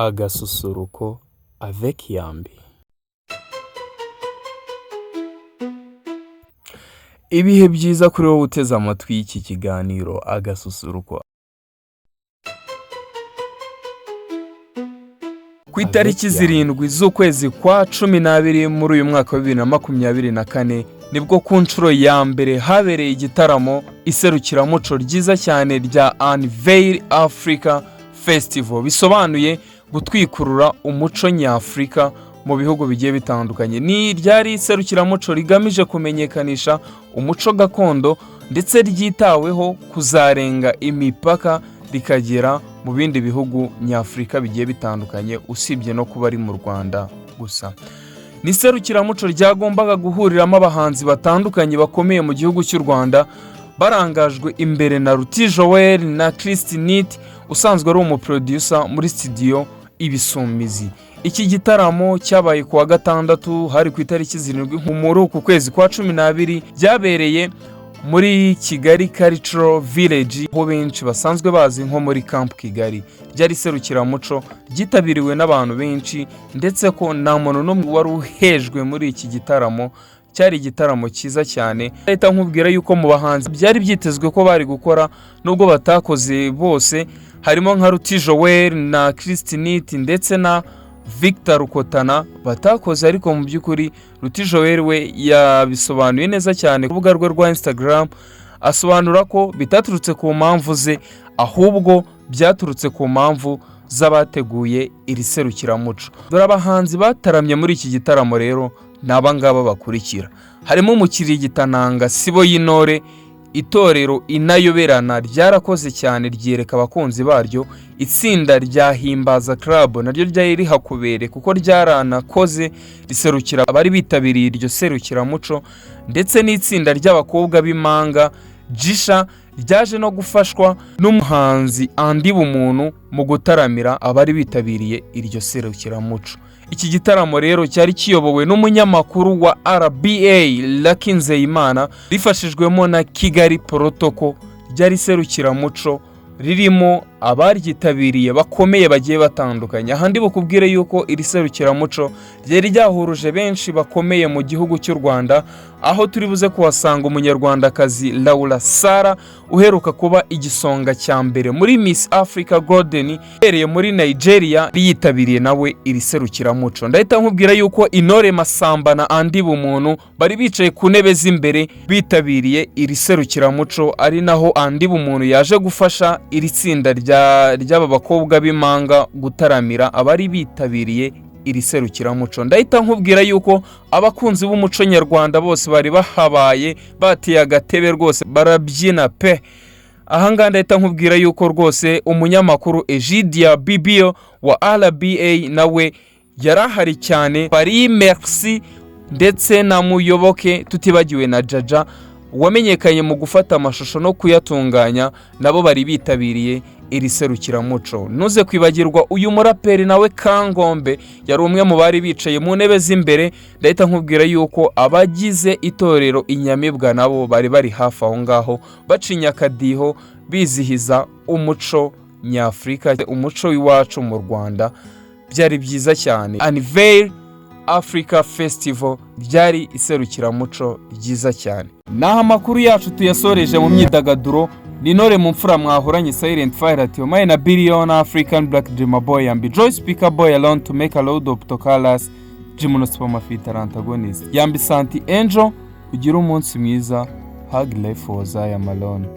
Agasusuruko avec Yambi. Ibihe byiza kuri wowe uteze amatwi y'iki kiganiro Agasusuruko. Ku itariki zirindwi z'ukwezi kwa 12 muri uyu mwaka wa 2024 nibwo ku nshuro ya mbere habereye igitaramo iserukiramuco ryiza cyane rya Unveil Africa Festival, bisobanuye gutwikurura umuco nyafrika mu bihugu bigiye bitandukanye. Ni ryari iserukiramuco rigamije kumenyekanisha umuco gakondo ndetse ryitaweho kuzarenga imipaka rikagera mu bindi bihugu nyafrika bigiye bitandukanye usibye no kuba ari mu Rwanda gusa. Ni iserukiramuco ryagombaga guhuriramo abahanzi batandukanye bakomeye mu gihugu cy'u Rwanda, barangajwe imbere na Ruti Joel na Christinite usanzwe ari umuproducer muri studio Ibisumizi. Iki gitaramo cyabaye kuwa gatandatu hari ku itariki 7 muri uku kwezi kwa 12, byabereye muri Kigali Cultural Village, aho benshi basanzwe bazi nko muri Camp Kigali. Ryari serukiramuco ryitabiriwe n'abantu benshi ndetse ko nta muntu n'umwe wari uhejwe muri iki gitaramo. Cyari igitaramo cyiza cyane. Leta nkubwira yuko mu bahanzi byari byitezwe ko bari gukora nubwo batakoze bose, harimo nka Ruti Joel na Christinite ndetse na Victor Rukotana batakoze, ariko mu by'ukuri Ruti Joel we yabisobanuye neza cyane ku rubuga rwe rwa Instagram, asobanura ko bitaturutse ku mpamvu ze ahubwo byaturutse ku mpamvu z'abateguye iri serukiramuco. Dore abahanzi bataramye muri iki gitaramo rero naba ngaba bakurikira. Harimo umukiri gitananga Sibo y'Intore, itorero Inayoberana ryarakoze cyane ryereka abakunzi baryo. Itsinda rya Himbaza Club naryo ryari rihakubere kuko ryaranakoze riserukira abari bitabiriye iryo serukiramuco, ndetse n'itsinda ry'abakobwa b'Imanga Jisha ryaje no gufashwa n'umuhanzi Andi Bumuntu mu gutaramira abari bitabiriye iryo serukiramuco. Iki gitaramo rero cyari kiyobowe n'umunyamakuru wa RBA Lucky Nzeyimana, rifashijwemo na Kigali Protocol. Ryari serukiramuco ririmo abaryitabiriye bakomeye bagiye batandukanye. Ahandi bukubwire yuko iri serukiramuco ryari ryahuruje benshi bakomeye mu gihugu cy'u Rwanda, aho turi buze kuhasanga umunyarwandakazi Laura Sara uheruka kuba igisonga cya mbere muri Miss Africa Golden ihereye muri Nigeria, yitabiriye nawe iri serukiramuco. Ndahita nkubwira yuko Intore Masamba na Andi Bumuntu bari bicaye ku ntebe z'imbere bitabiriye iri serukiramuco, ari naho Andi Bumuntu yaje gufasha iri tsinda ry'aba bakobwa b'Imanga gutaramira abari bitabiriye iri serukiramuco. Ndahita nkubwira yuko abakunzi b'umuco nyarwanda bose bari bahabaye bateye agatebe rwose barabyina pe. Ahanga ndahita nkubwira yuko rwose umunyamakuru Egidia Bibio wa RBA nawe yarahari cyane. Bari Merci ndetse na Muyoboke, tutibagiwe na Jaja wamenyekanye mu gufata amashusho no kuyatunganya, nabo bari bitabiriye iri serukiramuco. Nuze kwibagirwa uyu muraperi nawe Kangombe yari umwe mu bari bicaye mu ntebe z'imbere. Ndahita nkubwira yuko abagize itorero Inyamibwa nabo bari hafi aho ngaho bacinya akadiho bizihiza umuco nyafrika, umuco w'iwacu mu Rwanda. Byari byiza cyane. Unveil Africa Festival ryari iserukiramuco ryiza cyane. Naho amakuru yacu tuyasoreje mu myidagaduro. Ni Intore mu mfura mwahoranye Silent Fire ati Omaye na Billion African Black Dreamer Boy Yambi Joy Speaker Boy alone to make a load of Tokalas Jimuno Supermafita antagonist Yambi Santi Angel. Ugira umunsi mwiza. Hug life for Zaya Malone.